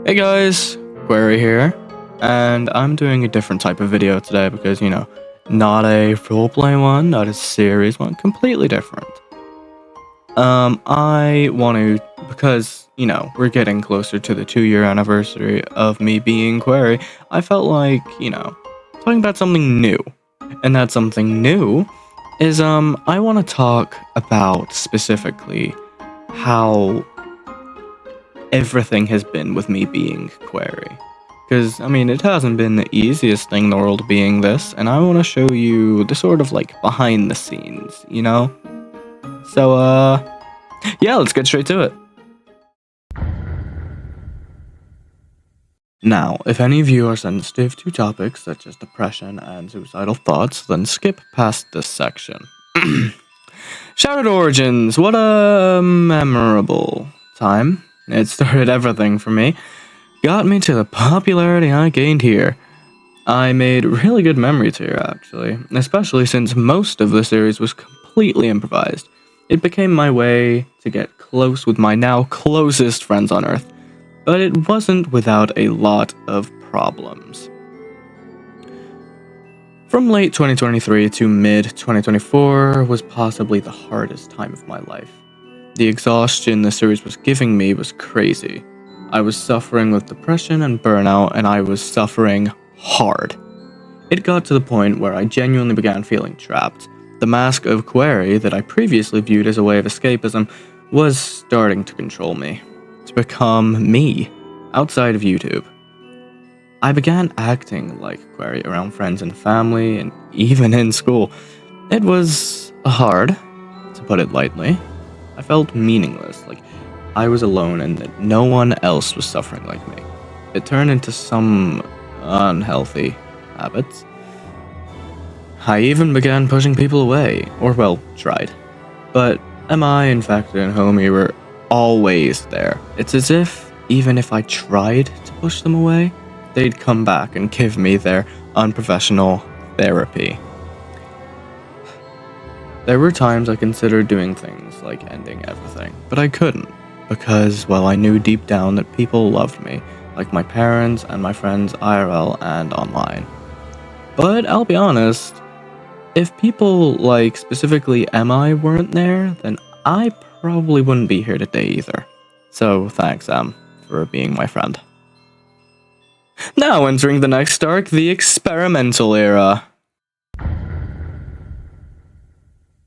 Hey guys, Query here, and I'm doing a different type of video today because, not a roleplay one, not a series one, completely different. I want to, because, we're getting closer to the 2-year anniversary of me being Query, I felt like, talking about something new. And that something new is, I want to talk about specifically how everything has been with me being Query. Because, it hasn't been the easiest thing in the world being this, and I want to show you the sort of, behind the scenes, So, yeah, let's get straight to it. Now, if any of you are sensitive to topics such as depression and suicidal thoughts, then skip past this section. Shouted Origins, what a memorable time. It started everything for me. Got me to the popularity I gained here. I made really good memories here, actually, especially since most of the series was completely improvised. It became my way to get close with my now closest friends on Earth, but it wasn't without a lot of problems. From late 2023 to mid 2024 was possibly the hardest time of my life. The exhaustion the series was giving me was crazy. I was suffering with depression and burnout, and I was suffering hard. It got to the point where I genuinely began feeling trapped. The mask of Query that I previously viewed as a way of escapism was starting to control me, to become me, outside of YouTube. I began acting like Query around friends and family, and even in school. It was hard, to put it lightly. I felt meaningless, like I was alone and that no one else was suffering like me. It turned into some unhealthy habits. I even began pushing people away, or well, tried. But MI, Infected, and Homie were always there. It's as if, even if I tried to push them away, they'd come back and give me their unprofessional therapy. There were times I considered doing things like ending everything, but I couldn't, because, well, I knew deep down that people loved me, like my parents and my friends IRL and online. But I'll be honest, if people like specifically MI weren't there, then I probably wouldn't be here today either. So thanks, for being my friend. Now entering the next arc, the experimental era.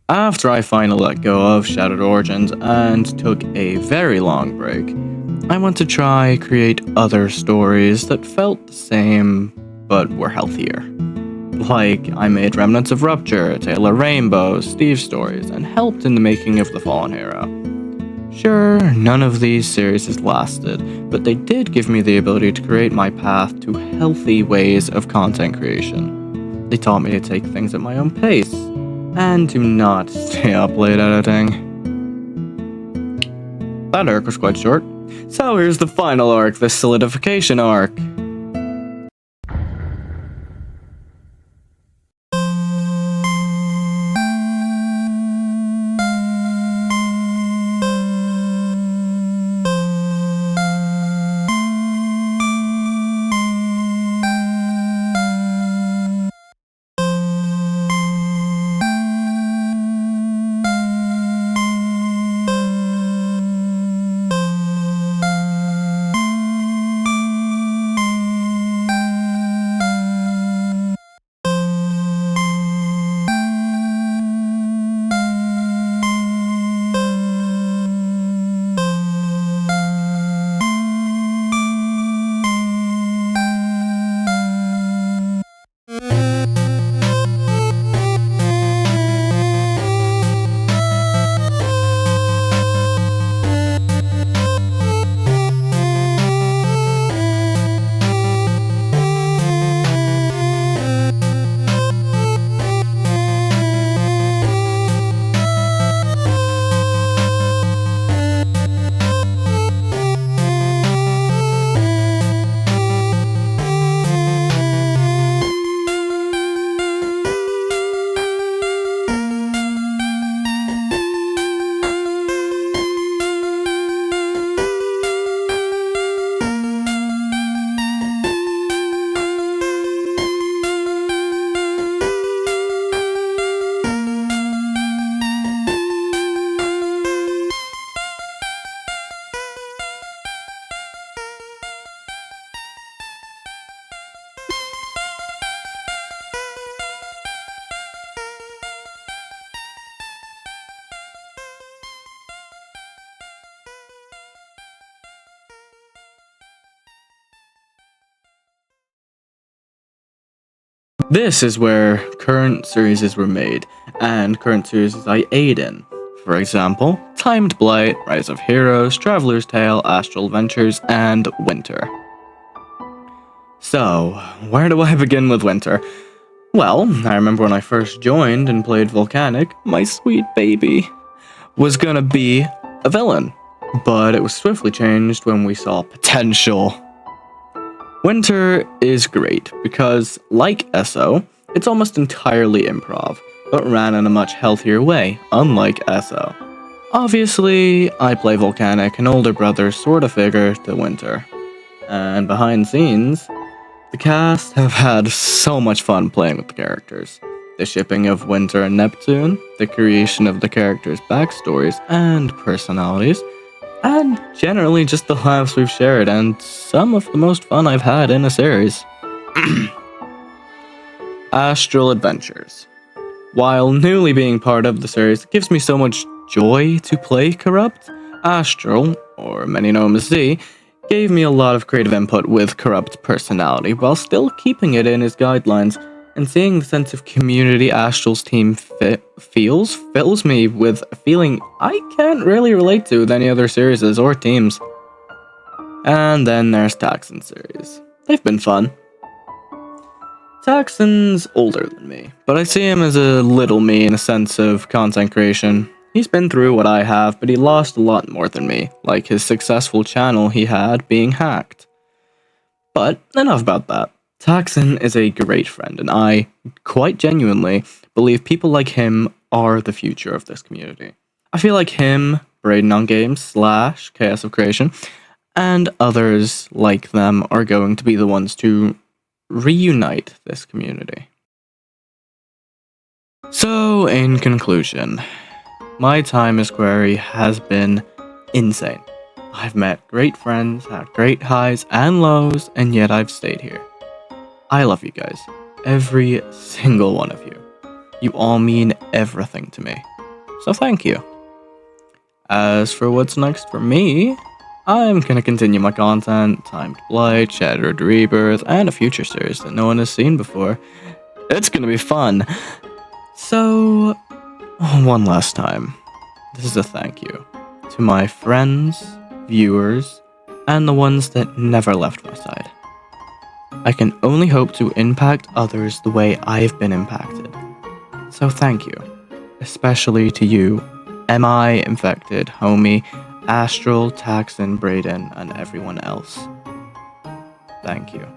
After I finally let go of Shattered Origins and took a very long break, I went to try create other stories that felt the same, but were healthier. Like, I made Remnants of Rupture, Taylor Rainbow, Steve stories, and helped in the making of the Fallen Hero. Sure, none of these series has lasted, but they did give me the ability to create my path to healthy ways of content creation. They taught me to take things at my own pace, and to not stay up late editing. That arc was quite short. So here's the final arc, the solidification arc. This is where current series were made, and current series I aid in. For example, Timed Blight, Rise of Heroes, Traveler's Tale, Astral Adventures, and Winter. So, where do I begin with Winter? Well, I remember when I first joined and played Volcanic, my sweet baby was gonna be a villain, but it was swiftly changed when we saw potential. Winter is great because, like SO, it's almost entirely improv, but ran in a much healthier way, unlike SO. Obviously, I play Volcanic, an older brother sort of figure to Winter. And behind scenes, the cast have had so much fun playing with the characters. The shipping of Winter and Neptune, the creation of the characters' backstories and personalities, and generally just the laughs we've shared and some of the most fun I've had in a series. Astral Adventures. While newly being part of the series, it gives me so much joy to play Corrupt. Astral, or many know him as Z, gave me a lot of creative input with Corrupt personality while still keeping it in his guidelines, and seeing the sense of community Astral's team fills me with a feeling I can't really relate to with any other series or teams. And then there's Taxon series. They've been fun. Taxon's older than me, but I see him as a little me in a sense of content creation. He's been through what I have, but he lost a lot more than me, like his successful channel he had being hacked. But enough about that. Taxon is a great friend, and I, quite genuinely, believe people like him are the future of this community. I feel like him, Braden on Games / Chaos of Creation, and others like them are going to be the ones to reunite this community. So, in conclusion, my time as Query has been insane. I've met great friends, had great highs and lows, and yet I've stayed here. I love you guys. Every single one of you. You all mean everything to me. So thank you. As for what's next for me, I'm gonna continue my content, Timed Blight, Shattered Rebirth, and a future series that no one has seen before. It's gonna be fun. So, one last time, this is a thank you to my friends, viewers, and the ones that never left my side. I can only hope to impact others the way I've been impacted. So thank you, especially to you, MI, Infected, Homie, Astral, Taxon, Braden, and everyone else. Thank you.